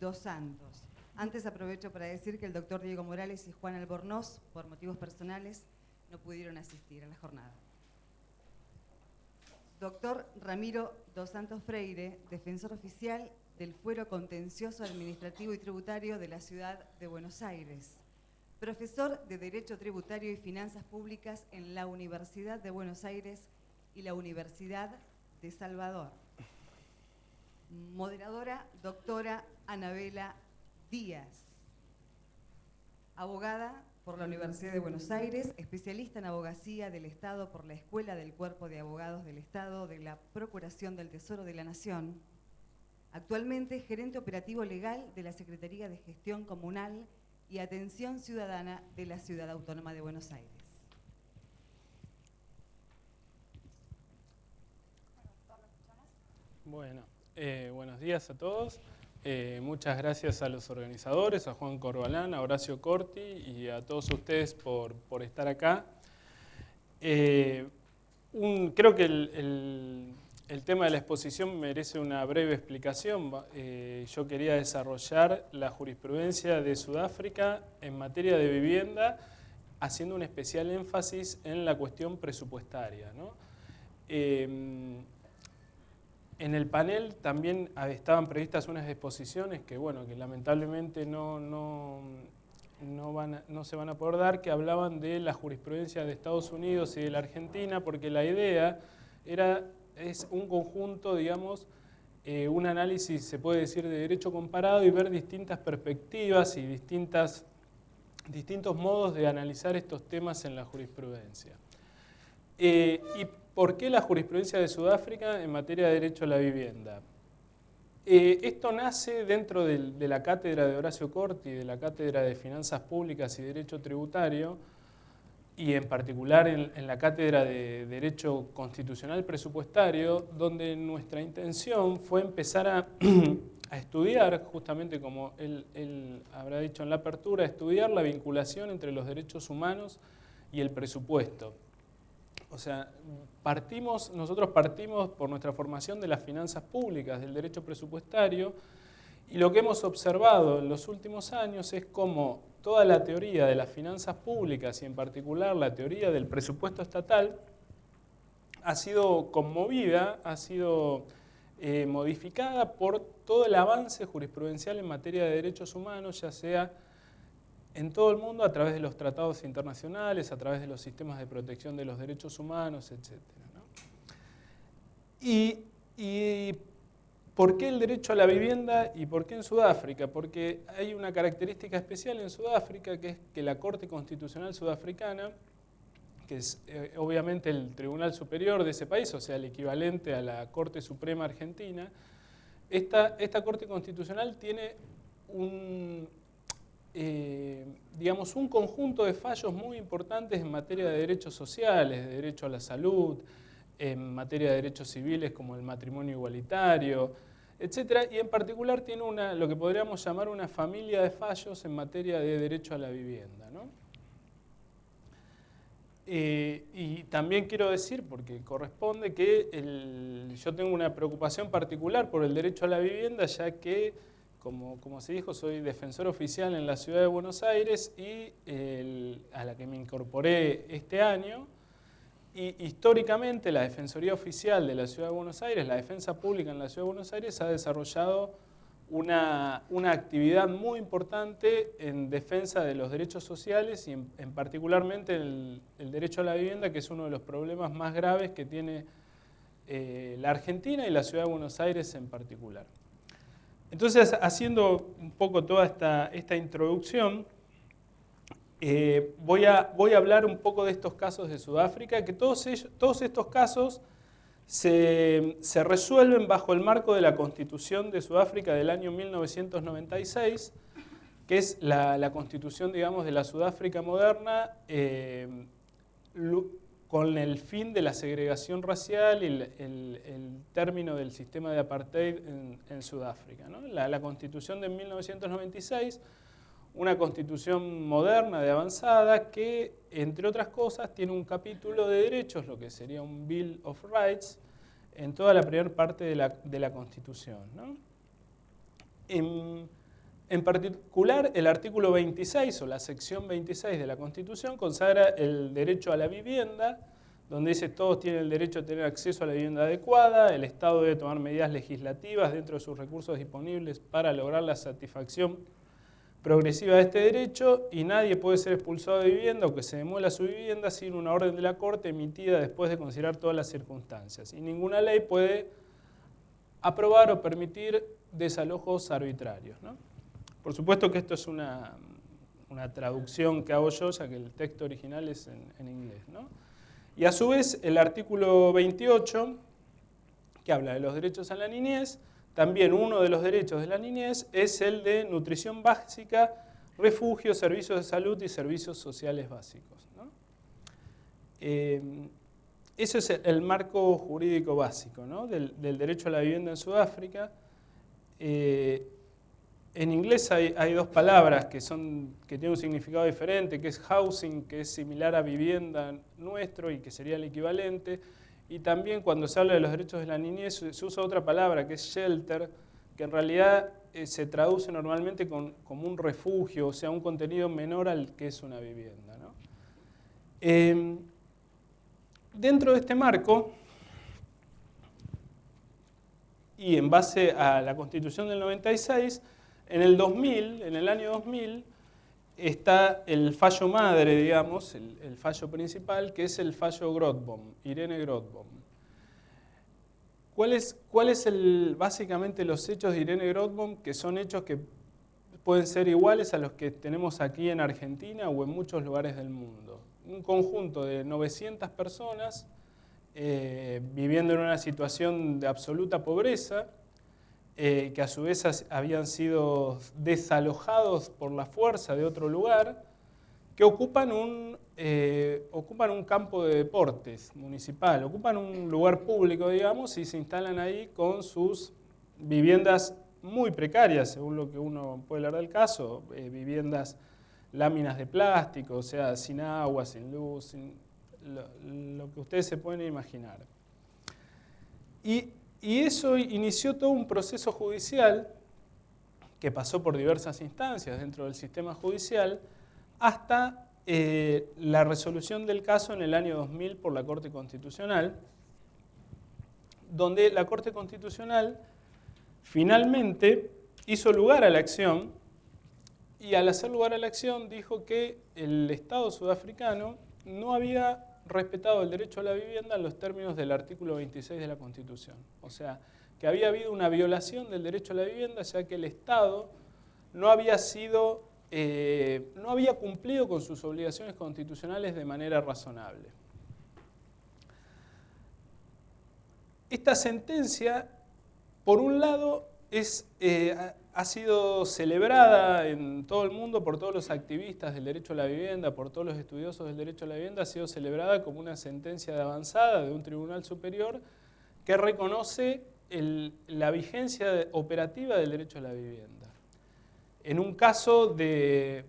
dos Santos. Antes aprovecho para decir que el doctor Diego Morales y Juan Albornoz, por motivos personales, no pudieron asistir a la jornada. Doctor Ramiro dos Santos Freire, defensor oficial del Fuero Contencioso Administrativo y Tributario de la Ciudad de Buenos Aires. Profesor de Derecho Tributario y Finanzas Públicas en la Universidad de Buenos Aires y la Universidad de Salvador. Moderadora, doctora Anabela Díaz. Abogada por la Universidad de Buenos Aires, especialista en abogacía del Estado por la Escuela del Cuerpo de Abogados del Estado de la Procuración del Tesoro de la Nación. Actualmente gerente operativo legal de la Secretaría de Gestión Comunal y Atención Ciudadana de la Ciudad Autónoma de Buenos Aires. Bueno, buenos días a todos. Muchas gracias a los organizadores, a Juan Corbalán, a Horacio Corti y a todos ustedes por estar acá. Creo que el tema de la exposición merece una breve explicación. Yo quería desarrollar la jurisprudencia de Sudáfrica en materia de vivienda, haciendo un especial énfasis en la cuestión presupuestaria, ¿no? En el panel también estaban previstas unas exposiciones que, bueno, que lamentablemente no se van a poder dar, que hablaban de la jurisprudencia de Estados Unidos y de la Argentina, porque la idea es un conjunto, digamos, un análisis, se puede decir, de derecho comparado y ver distintas perspectivas y distintos modos de analizar estos temas en la jurisprudencia. ¿Y por qué la jurisprudencia de Sudáfrica en materia de derecho a la vivienda? Esto nace dentro de la cátedra de Horacio Corti, de la cátedra de Finanzas Públicas y Derecho Tributario, y en particular en la cátedra de Derecho Constitucional Presupuestario, donde nuestra intención fue empezar a estudiar, justamente como él habrá dicho en la apertura, estudiar la vinculación entre los derechos humanos y el presupuesto. O sea, nosotros partimos por nuestra formación de las finanzas públicas, del derecho presupuestario, y lo que hemos observado en los últimos años es cómo toda la teoría de las finanzas públicas y en particular la teoría del presupuesto estatal ha sido conmovida, ha sido modificada por todo el avance jurisprudencial en materia de derechos humanos, ya sea en todo el mundo a través de los tratados internacionales, a través de los sistemas de protección de los derechos humanos, etc., ¿no? ¿Y por qué el derecho a la vivienda y por qué en Sudáfrica? Porque hay una característica especial en Sudáfrica, que es que la Corte Constitucional Sudafricana, que es obviamente el Tribunal Superior de ese país, o sea, el equivalente a la Corte Suprema Argentina, esta Corte Constitucional tiene digamos, un conjunto de fallos muy importantes en materia de derechos sociales, de derecho a la salud, en materia de derechos civiles como el matrimonio igualitario, etc. Y en particular tiene lo que podríamos llamar una familia de fallos en materia de derecho a la vivienda, ¿no? Y también quiero decir, porque corresponde, que yo tengo una preocupación particular por el derecho a la vivienda, ya que como se dijo, soy defensor oficial en la Ciudad de Buenos Aires y a la que me incorporé este año. Y históricamente la Defensoría Oficial de la Ciudad de Buenos Aires, la defensa pública en la Ciudad de Buenos Aires, ha desarrollado una actividad muy importante en defensa de los derechos sociales y en particularmente el derecho a la vivienda, que es uno de los problemas más graves que tiene la Argentina y la Ciudad de Buenos Aires en particular. Entonces, haciendo un poco toda esta introducción, voy a hablar un poco de estos casos de Sudáfrica, que todos estos casos se resuelven bajo el marco de la Constitución de Sudáfrica del año 1996, que es la constitución, digamos, de la Sudáfrica moderna, con el fin de la segregación racial y el término del sistema de apartheid en Sudáfrica, ¿no? La Constitución de 1996, una constitución moderna, de avanzada, que, entre otras cosas, tiene un capítulo de derechos, lo que sería un Bill of Rights, en toda la primera parte de la Constitución, ¿no? En particular, el artículo 26 o la sección 26 de la Constitución consagra el derecho a la vivienda, donde dice todos tienen el derecho a tener acceso a la vivienda adecuada, el Estado debe tomar medidas legislativas dentro de sus recursos disponibles para lograr la satisfacción progresiva de este derecho y nadie puede ser expulsado de vivienda o que se demuela su vivienda sin una orden de la Corte emitida después de considerar todas las circunstancias. Y ninguna ley puede aprobar o permitir desalojos arbitrarios, ¿no? Por supuesto que esto es una traducción que hago yo, ya que el texto original es en inglés, ¿no? Y a su vez el artículo 28, que habla de los derechos a la niñez, también uno de los derechos de la niñez es el de nutrición básica, refugio, servicios de salud y servicios sociales básicos, ¿no? Ese es el marco jurídico básico, ¿no? del derecho a la vivienda en Sudáfrica. En inglés hay dos palabras que tienen un significado diferente, que es housing, que es similar a vivienda nuestro y que sería el equivalente. Y también cuando se habla de los derechos de la niñez se usa otra palabra que es shelter, que en realidad se traduce normalmente como un refugio, o sea, un contenido menor al que es una vivienda, ¿no? Dentro de este marco, y en base a la Constitución del 96, en el año 2000, está el fallo madre, digamos, el fallo principal, que es el fallo Grootboom, Irene Grootboom. ¿Cuál es básicamente los hechos de Irene Grootboom? Que son hechos que pueden ser iguales a los que tenemos aquí en Argentina o en muchos lugares del mundo. Un conjunto de 900 personas viviendo en una situación de absoluta pobreza, que a su vez habían sido desalojados por la fuerza de otro lugar, que ocupan un campo de deportes municipal, ocupan un lugar público, digamos, y se instalan ahí con sus viviendas muy precarias, según lo que uno puede leer del caso, viviendas, láminas de plástico, o sea, sin agua, sin luz, lo que ustedes se pueden imaginar. Y eso inició todo un proceso judicial que pasó por diversas instancias dentro del sistema judicial hasta la resolución del caso en el año 2000 por la Corte Constitucional, donde la Corte Constitucional finalmente hizo lugar a la acción y al hacer lugar a la acción dijo que el Estado sudafricano no había respetado el derecho a la vivienda en los términos del artículo 26 de la Constitución. O sea, que había habido una violación del derecho a la vivienda, ya que el Estado no había cumplido con sus obligaciones constitucionales de manera razonable. Esta sentencia, por un lado, ha sido celebrada en todo el mundo por todos los activistas del derecho a la vivienda, por todos los estudiosos del derecho a la vivienda, ha sido celebrada como una sentencia de avanzada de un tribunal superior que reconoce la vigencia operativa del derecho a la vivienda. En un caso de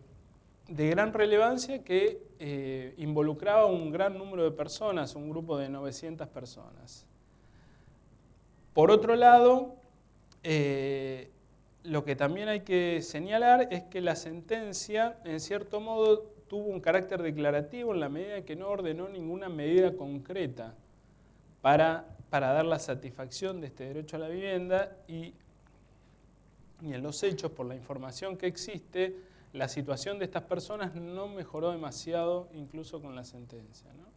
gran relevancia que involucraba a un gran número de personas, un grupo de 900 personas. Por otro lado, lo que también hay que señalar es que la sentencia, en cierto modo, tuvo un carácter declarativo en la medida que no ordenó ninguna medida concreta para dar la satisfacción de este derecho a la vivienda y en los hechos, por la información que existe, la situación de estas personas no mejoró demasiado, incluso con la sentencia, ¿no?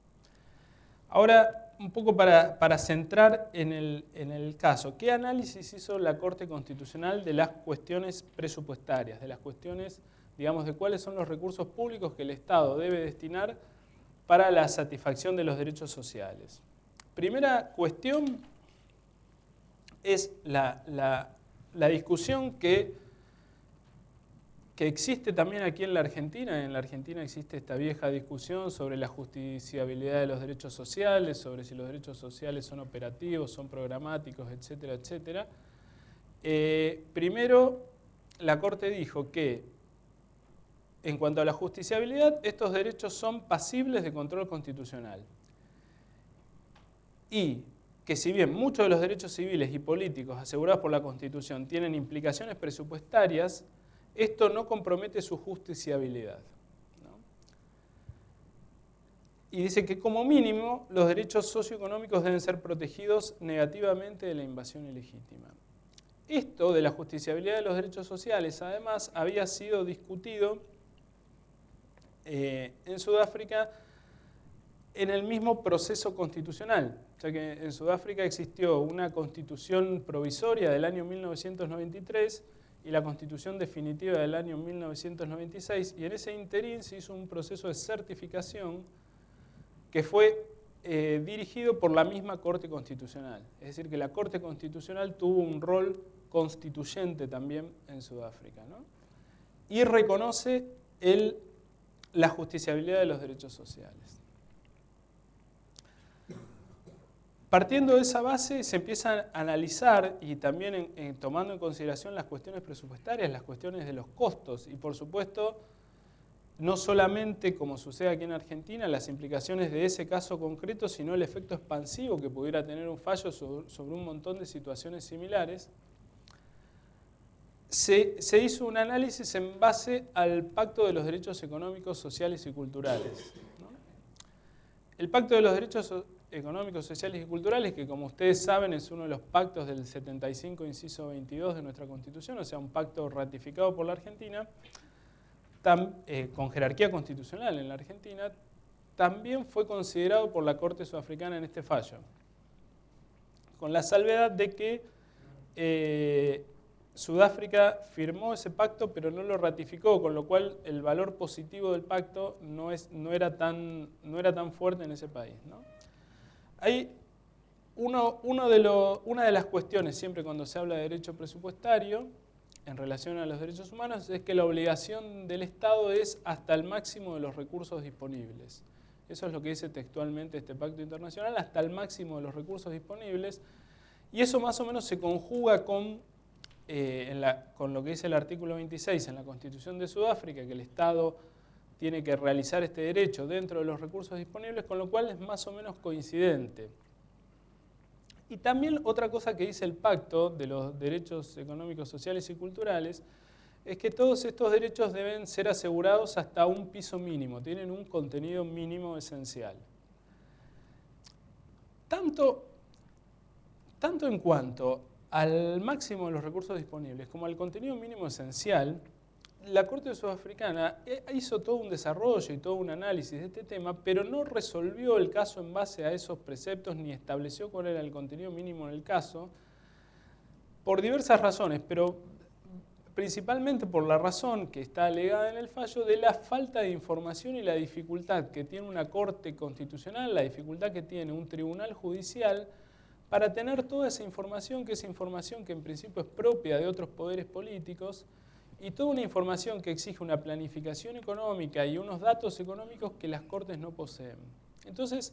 Ahora, un poco para centrar en el caso, ¿qué análisis hizo la Corte Constitucional de las cuestiones presupuestarias, de las cuestiones, digamos, de cuáles son los recursos públicos que el Estado debe destinar para la satisfacción de los derechos sociales? Primera cuestión es la discusión que existe también aquí en la Argentina. En la Argentina existe esta vieja discusión sobre la justiciabilidad de los derechos sociales, sobre si los derechos sociales son operativos, son programáticos, etcétera, etcétera. Primero, la Corte dijo que, en cuanto a la justiciabilidad, estos derechos son pasibles de control constitucional. Y que si bien muchos de los derechos civiles y políticos asegurados por la Constitución tienen implicaciones presupuestarias, esto no compromete su justiciabilidad, ¿no? Y dice que como mínimo los derechos socioeconómicos deben ser protegidos negativamente de la invasión ilegítima. Esto de la justiciabilidad de los derechos sociales, además, había sido discutido en Sudáfrica en el mismo proceso constitucional. O sea que en Sudáfrica existió una constitución provisoria del año 1993 y la constitución definitiva del año 1996, y en ese interín se hizo un proceso de certificación que fue dirigido por la misma Corte Constitucional. Es decir, que la Corte Constitucional tuvo un rol constituyente también en Sudáfrica, ¿no? Y reconoce la justiciabilidad de los derechos sociales. Partiendo de esa base se empieza a analizar y también tomando en consideración las cuestiones presupuestarias, las cuestiones de los costos y por supuesto no solamente como sucede aquí en Argentina las implicaciones de ese caso concreto, sino el efecto expansivo que pudiera tener un fallo sobre un montón de situaciones similares. Se hizo un análisis en base al Pacto de los Derechos Económicos, Sociales y Culturales, ¿no? El Pacto de los Derechos Económicos, Sociales y Culturales, que como ustedes saben es uno de los pactos del 75, inciso 22 de nuestra Constitución, o sea, un pacto ratificado por la Argentina, con jerarquía constitucional en la Argentina, también fue considerado por la Corte Sudafricana en este fallo, con la salvedad de que Sudáfrica firmó ese pacto pero no lo ratificó, con lo cual el valor positivo del pacto no era tan fuerte en ese país, ¿no? Hay una de las cuestiones siempre cuando se habla de derecho presupuestario en relación a los derechos humanos es que la obligación del Estado es hasta el máximo de los recursos disponibles. Eso es lo que dice textualmente este pacto internacional, hasta el máximo de los recursos disponibles, y eso más o menos se conjuga con lo que dice el artículo 26 en la Constitución de Sudáfrica, que el Estado tiene que realizar este derecho dentro de los recursos disponibles, con lo cual es más o menos coincidente. Y también otra cosa que dice el Pacto de los Derechos Económicos, Sociales y Culturales es que todos estos derechos deben ser asegurados hasta un piso mínimo, tienen un contenido mínimo esencial. Tanto en cuanto al máximo de los recursos disponibles como al contenido mínimo esencial, la Corte Sudafricana hizo todo un desarrollo y todo un análisis de este tema, pero no resolvió el caso en base a esos preceptos ni estableció cuál era el contenido mínimo en el caso, por diversas razones, pero principalmente por la razón que está alegada en el fallo de la falta de información y la dificultad que tiene una Corte Constitucional, la dificultad que tiene un tribunal judicial para tener toda esa información que en principio es propia de otros poderes políticos, y toda una información que exige una planificación económica y unos datos económicos que las Cortes no poseen. Entonces,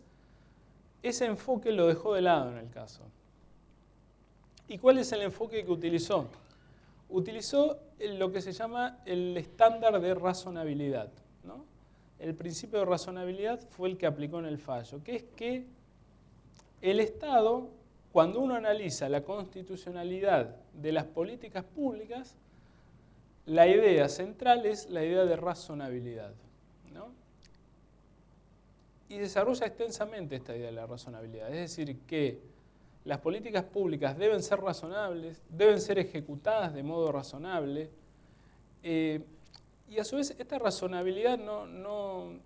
ese enfoque lo dejó de lado en el caso. ¿Y cuál es el enfoque que utilizó? Utilizó lo que se llama el estándar de razonabilidad, ¿no? El principio de razonabilidad fue el que aplicó en el fallo, que es que el Estado, cuando uno analiza la constitucionalidad de las políticas públicas, la idea central es la idea de razonabilidad, ¿no? Y desarrolla extensamente esta idea de la razonabilidad, es decir, que las políticas públicas deben ser razonables, deben ser ejecutadas de modo razonable, y a su vez esta razonabilidad no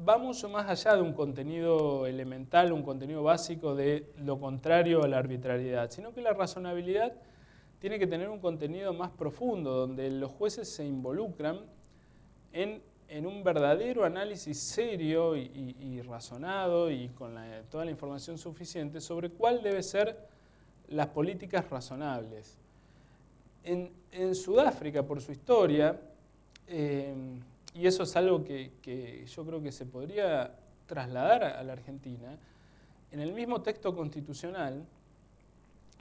va mucho más allá de un contenido elemental, un contenido básico de lo contrario a la arbitrariedad, sino que la razonabilidad tiene que tener un contenido más profundo, donde los jueces se involucran en un verdadero análisis serio y razonado y con toda la información suficiente sobre cuál deben ser las políticas razonables. En Sudáfrica, por su historia, y eso es algo que yo creo que se podría trasladar a la Argentina, en el mismo texto constitucional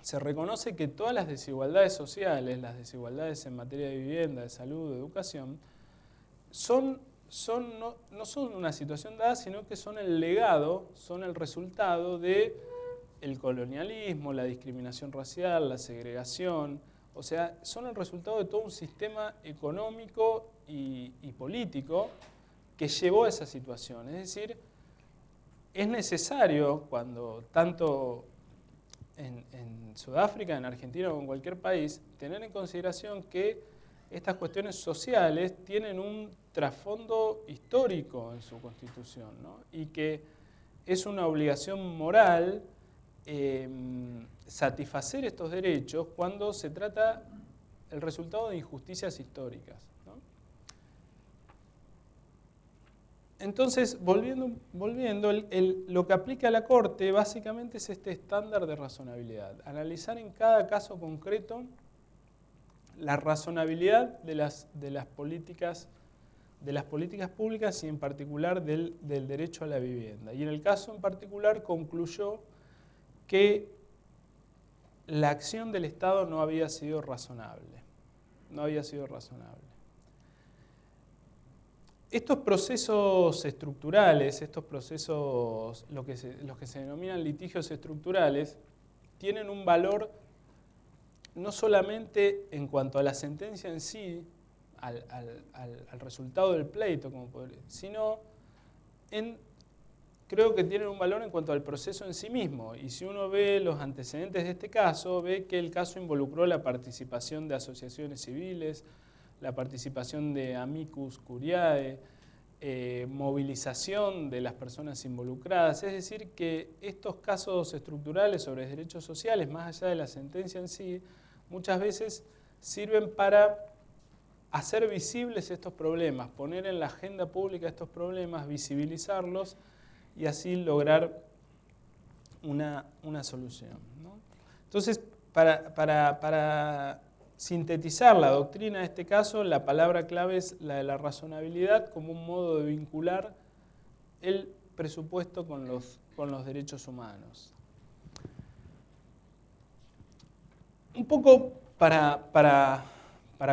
se reconoce que todas las desigualdades sociales, las desigualdades en materia de vivienda, de salud, de educación, no son una situación dada, sino que son el legado, son el resultado del colonialismo, la discriminación racial, la segregación, O sea, son el resultado de todo un sistema económico y político que llevó a esa situación. Es decir, es necesario cuando tanto en Sudáfrica, en Argentina o en cualquier país, tener en consideración que estas cuestiones sociales tienen un trasfondo histórico en su constitución, ¿no? Y que es una obligación moral satisfacer estos derechos cuando se trata el resultado de injusticias históricas, ¿no? Entonces, volviendo lo que aplica a la Corte básicamente es este estándar de razonabilidad. Analizar en cada caso concreto la razonabilidad de las políticas públicas y en particular del derecho a la vivienda. Y en el caso en particular concluyó que la acción del Estado no había sido razonable. No había sido razonable. Estos procesos estructurales, estos procesos, los que se denominan litigios estructurales, tienen un valor no solamente en cuanto a la sentencia en sí, al resultado del pleito, sino creo que tienen un valor en cuanto al proceso en sí mismo. Y si uno ve los antecedentes de este caso, ve que el caso involucró la participación de asociaciones civiles, la participación de amicus curiae, movilización de las personas involucradas. Es decir, que estos casos estructurales sobre derechos sociales, más allá de la sentencia en sí, muchas veces sirven para hacer visibles estos problemas, poner en la agenda pública estos problemas, visibilizarlos y así lograr una solución, ¿no? Entonces, para sintetizar la doctrina de este caso, la palabra clave es la de la razonabilidad como un modo de vincular el presupuesto con los derechos humanos. Un poco para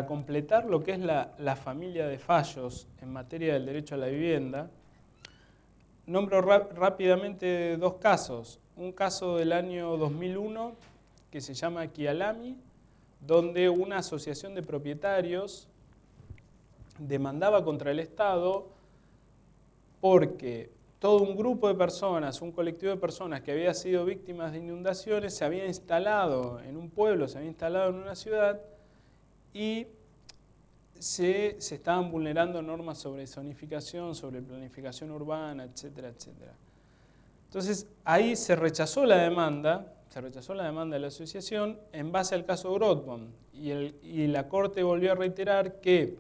completar lo que es la familia de fallos en materia del derecho a la vivienda, nombro rápidamente dos casos. Un caso del año 2001 que se llama Kialami, donde una asociación de propietarios demandaba contra el Estado porque todo un grupo de personas, un colectivo de personas que había sido víctimas de inundaciones se había instalado en un pueblo, se había instalado en una ciudad y se estaban vulnerando normas sobre zonificación, sobre planificación urbana, etcétera, etcétera. Entonces ahí se rechazó la demanda de la asociación en base al caso Grootboom y la Corte volvió a reiterar que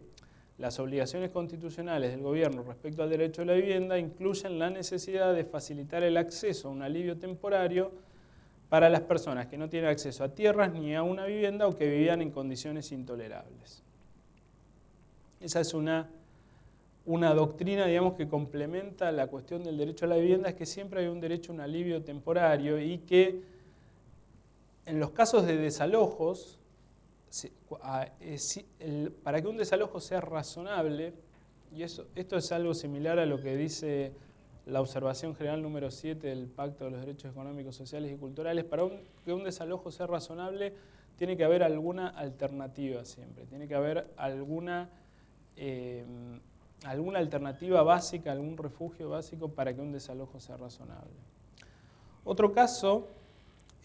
las obligaciones constitucionales del gobierno respecto al derecho a la vivienda incluyen la necesidad de facilitar el acceso a un alivio temporario para las personas que no tienen acceso a tierras ni a una vivienda o que vivían en condiciones intolerables. Esa es una doctrina, digamos, que complementa la cuestión del derecho a la vivienda, es que siempre hay un derecho a un alivio temporario y que en los casos de desalojos, para que un desalojo sea razonable, y esto es algo similar a lo que dice la observación general número 7 del Pacto de los Derechos Económicos, Sociales y Culturales, para que un desalojo sea razonable tiene que haber alguna alternativa siempre, tiene que haber alguna alternativa básica, algún refugio básico para que un desalojo sea razonable. Otro caso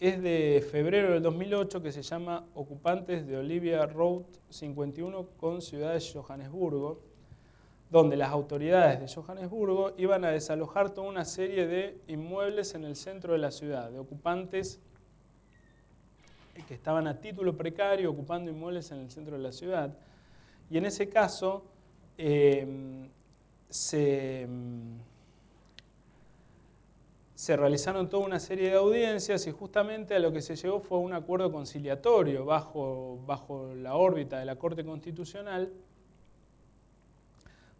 es de febrero del 2008 que se llama Ocupantes de Olivia Road 51 con Ciudad de Johannesburgo, donde las autoridades de Johannesburgo iban a desalojar toda una serie de inmuebles en el centro de la ciudad, de ocupantes que estaban a título precario ocupando inmuebles en el centro de la ciudad. Y en ese caso se realizaron toda una serie de audiencias y justamente a lo que se llegó fue un acuerdo conciliatorio bajo la órbita de la Corte Constitucional,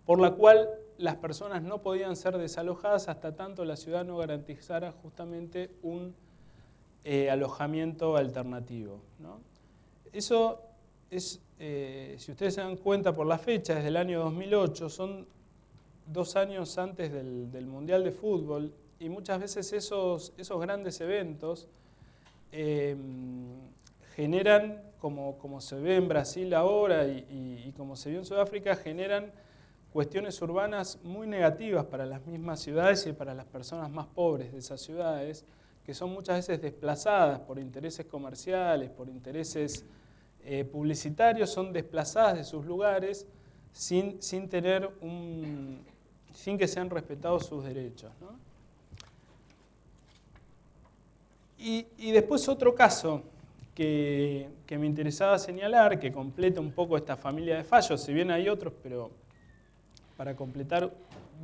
por la cual las personas no podían ser desalojadas hasta tanto la ciudad no garantizara justamente un alojamiento alternativo, ¿no? Eso es, si ustedes se dan cuenta por la fecha, desde el año 2008, son 2 años antes del Mundial de Fútbol, y muchas veces esos grandes eventos generan como se ve en Brasil ahora y como se vio en Sudáfrica, generan cuestiones urbanas muy negativas para las mismas ciudades y para las personas más pobres de esas ciudades, que son muchas veces desplazadas por intereses comerciales, por intereses publicitarios, son desplazadas de sus lugares sin que sean respetados sus derechos, ¿no? Y después otro caso que me interesaba señalar, que completa un poco esta familia de fallos, si bien hay otros, pero para completar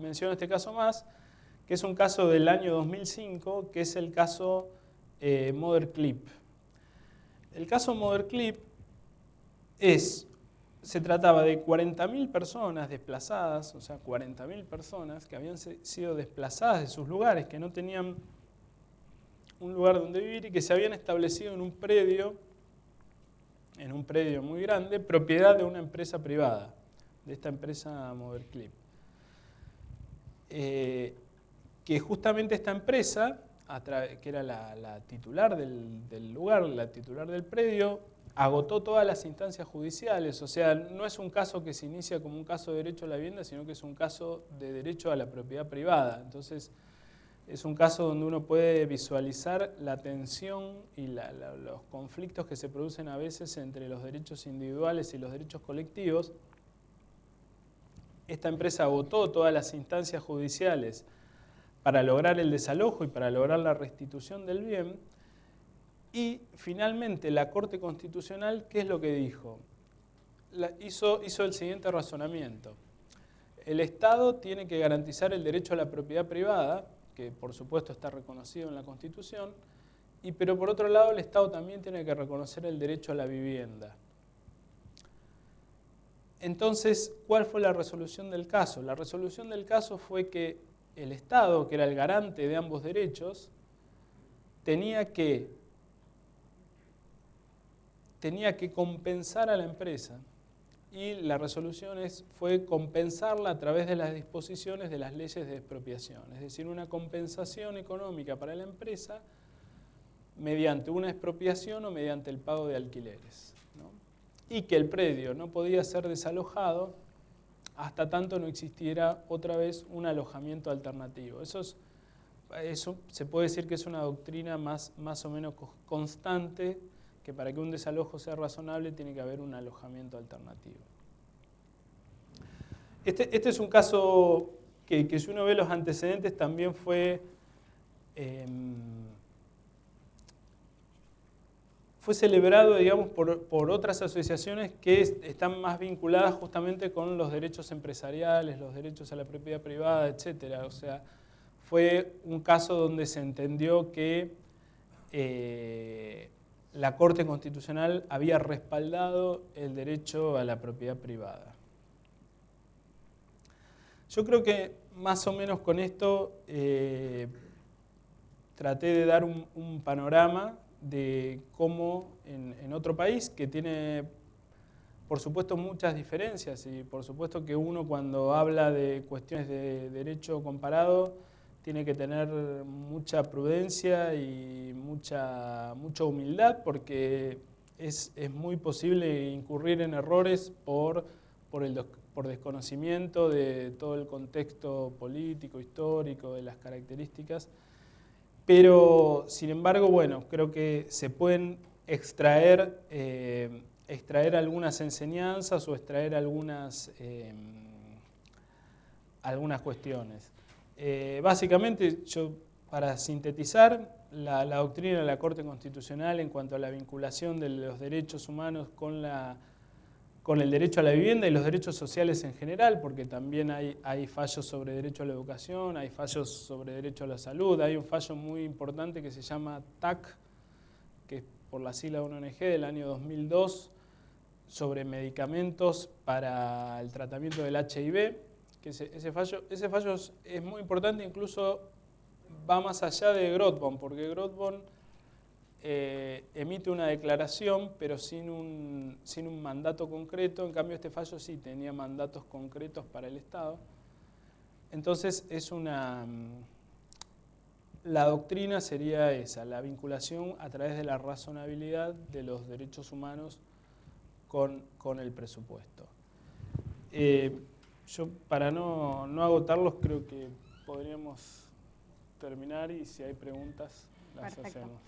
menciono este caso más, que es un caso del año 2005, que es el caso Mother Clip. El caso Mother Clip se trataba de 40.000 personas desplazadas, o sea, 40.000 personas que habían sido desplazadas de sus lugares, que no tenían un lugar donde vivir y que se habían establecido en un predio muy grande, propiedad de una empresa privada, de esta empresa Mother Clip. Que justamente esta empresa, que era la titular del lugar, la titular del predio, agotó todas las instancias judiciales. O sea, no es un caso que se inicia como un caso de derecho a la vivienda, sino que es un caso de derecho a la propiedad privada. Entonces, es un caso donde uno puede visualizar la tensión y los conflictos que se producen a veces entre los derechos individuales y los derechos colectivos. Esta empresa agotó todas las instancias judiciales para lograr el desalojo y para lograr la restitución del bien. Y finalmente la Corte Constitucional, ¿qué es lo que dijo? Hizo el siguiente razonamiento. El Estado tiene que garantizar el derecho a la propiedad privada, que por supuesto está reconocido en la Constitución, pero por otro lado el Estado también tiene que reconocer el derecho a la vivienda. Entonces, ¿cuál fue la resolución del caso? La resolución del caso fue que el Estado, que era el garante de ambos derechos, tenía que compensar a la empresa, y la resolución fue compensarla a través de las disposiciones de las leyes de expropiación, es decir, una compensación económica para la empresa mediante una expropiación o mediante el pago de alquileres, ¿no? Y que el predio no podía ser desalojado hasta tanto no existiera otra vez un alojamiento alternativo. Eso se puede decir que es una doctrina más o menos constante, que para que un desalojo sea razonable tiene que haber un alojamiento alternativo. Este es un caso que si uno ve los antecedentes también fue celebrado, digamos, por otras asociaciones que están más vinculadas justamente con los derechos empresariales, los derechos a la propiedad privada, etc. O sea, fue un caso donde se entendió que la Corte Constitucional había respaldado el derecho a la propiedad privada. Yo creo que más o menos con esto traté de dar un panorama de cómo en otro país que tiene, por supuesto, muchas diferencias, y por supuesto que uno cuando habla de cuestiones de derecho comparado tiene que tener mucha prudencia y mucha humildad, porque es muy posible incurrir en errores por desconocimiento de todo el contexto político, histórico, de las características. Pero, sin embargo, bueno, creo que se pueden extraer algunas enseñanzas o extraer algunas cuestiones. Básicamente, para sintetizar, la doctrina de la Corte Constitucional en cuanto a la vinculación de los derechos humanos con el derecho a la vivienda y los derechos sociales en general, porque también hay fallos sobre derecho a la educación, hay fallos sobre derecho a la salud, hay un fallo muy importante que se llama TAC, que es por la sigla de una ONG del año 2002, sobre medicamentos para el tratamiento del HIV, que ese fallo es muy importante, incluso va más allá de Grothbohm, porque Grothbohm emite una declaración, pero sin un mandato concreto. En cambio, este fallo sí tenía mandatos concretos para el Estado. Entonces, la doctrina sería esa, la vinculación a través de la razonabilidad de los derechos humanos con el presupuesto. Yo, para no agotarlos, creo que podríamos terminar y si hay preguntas las Perfecto. hacemos.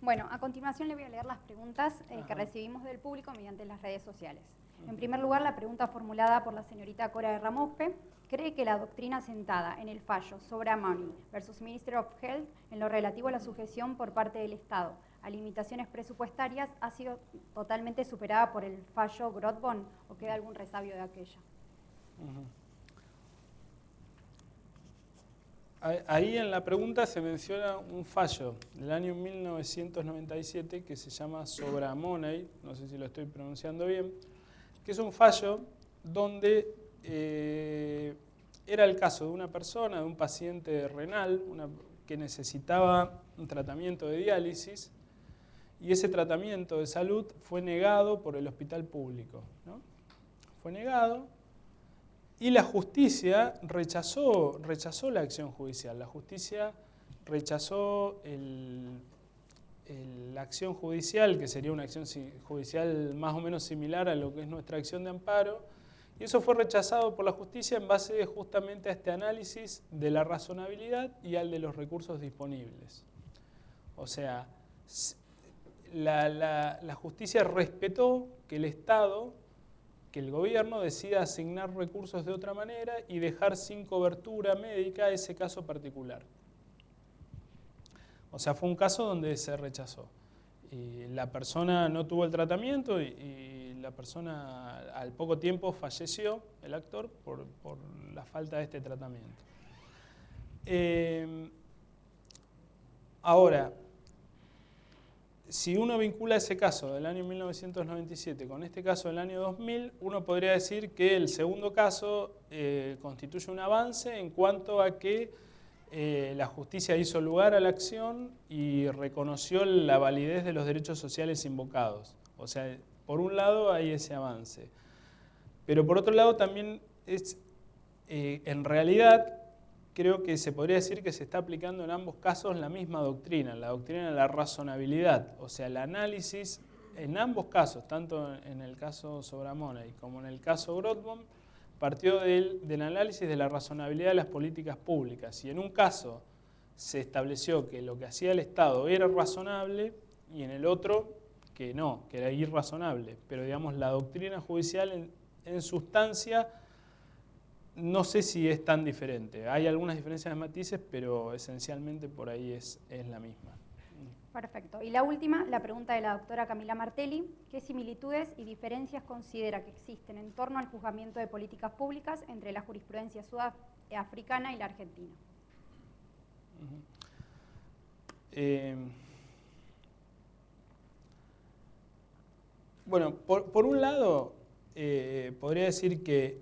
Bueno, a continuación le voy a leer las preguntas que recibimos del público mediante las redes sociales. En primer lugar, la pregunta formulada por la señorita Cora de Ramospe: ¿cree que la doctrina sentada en el fallo Sobra Money versus Ministry of Health en lo relativo a la sujeción por parte del Estado a limitaciones presupuestarias ha sido totalmente superada por el fallo Grothbond o queda algún resabio de aquella? Ahí en la pregunta se menciona un fallo del año 1997 que se llama Sobra Money, no sé si lo estoy pronunciando bien, que es un fallo donde era el caso de una persona, de un paciente renal, que necesitaba un tratamiento de diálisis, y ese tratamiento de salud fue negado por el hospital público, ¿no? Fue negado y la justicia rechazó la acción judicial. La justicia rechazó la acción judicial, que sería una acción judicial más o menos similar a lo que es nuestra acción de amparo, y eso fue rechazado por la justicia en base justamente a este análisis de la razonabilidad y al de los recursos disponibles. O sea, la justicia respetó que el Estado, que el gobierno decida asignar recursos de otra manera y dejar sin cobertura médica ese caso particular. O sea, fue un caso donde se rechazó. Y la persona no tuvo el tratamiento y la persona al poco tiempo falleció, el actor, por la falta de este tratamiento. Ahora, si uno vincula ese caso del año 1997 con este caso del año 2000, uno podría decir que el segundo caso constituye un avance en cuanto a que la justicia hizo lugar a la acción y reconoció la validez de los derechos sociales invocados. O sea, por un lado hay ese avance. Pero por otro lado también en realidad, creo que se podría decir que se está aplicando en ambos casos la misma doctrina, la doctrina de la razonabilidad. O sea, el análisis en ambos casos, tanto en el caso Sobra Money como en el caso Grothbond, partió del análisis de la razonabilidad de las políticas públicas. Y en un caso se estableció que lo que hacía el Estado era razonable y en el otro que no, que era irrazonable. Pero digamos, la doctrina judicial en sustancia no sé si es tan diferente. Hay algunas diferencias de matices, pero esencialmente por ahí es la misma. Perfecto. Y la última, la pregunta de la doctora Camila Martelli: ¿qué similitudes y diferencias considera que existen en torno al juzgamiento de políticas públicas entre la jurisprudencia sudafricana y la argentina? Bueno, por un lado, podría decir que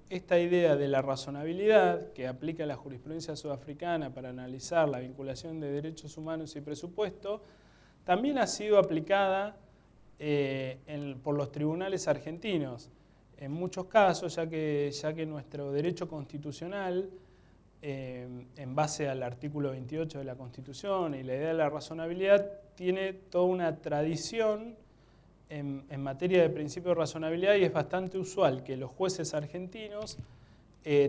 esta idea de la razonabilidad que aplica la jurisprudencia sudafricana para analizar la vinculación de derechos humanos y presupuesto, también ha sido aplicada por los tribunales argentinos. En muchos casos, ya que nuestro derecho constitucional, en base al artículo 28 de la Constitución y la idea de la razonabilidad, tiene toda una tradición en materia de principio de razonabilidad, y es bastante usual que los jueces argentinos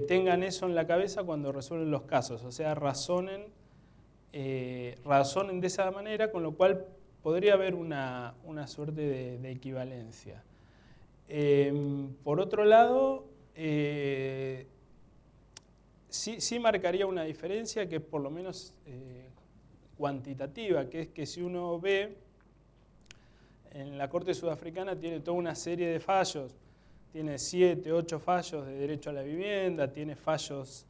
tengan eso en la cabeza cuando resuelven los casos, o sea, razonen de esa manera, con lo cual podría haber una suerte de equivalencia. Por otro lado, sí marcaría una diferencia que es por lo menos cuantitativa, que es que si uno ve en la Corte Sudafricana tiene toda una serie de fallos, tiene 7, 8 fallos de derecho a la vivienda, tiene fallos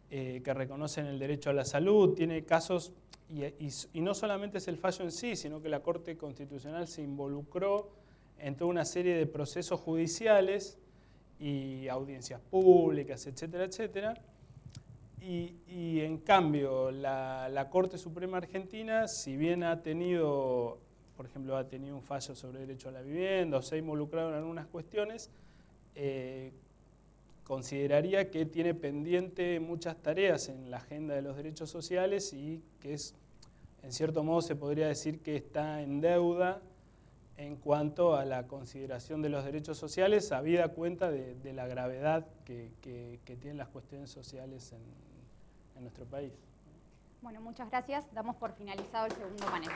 que reconocen el derecho a la salud, tiene casos, y no solamente es el fallo en sí, sino que la Corte Constitucional se involucró en toda una serie de procesos judiciales y audiencias públicas, etcétera, etcétera. Y en cambio, la Corte Suprema Argentina, si bien ha tenido, por ejemplo, ha tenido un fallo sobre derecho a la vivienda o se ha involucrado en algunas cuestiones, consideraría que tiene pendiente muchas tareas en la agenda de los derechos sociales y que es, en cierto modo se podría decir que está en deuda en cuanto a la consideración de los derechos sociales, habida cuenta de la gravedad que tienen las cuestiones sociales en nuestro país. Bueno, muchas gracias. Damos por finalizado el segundo panel.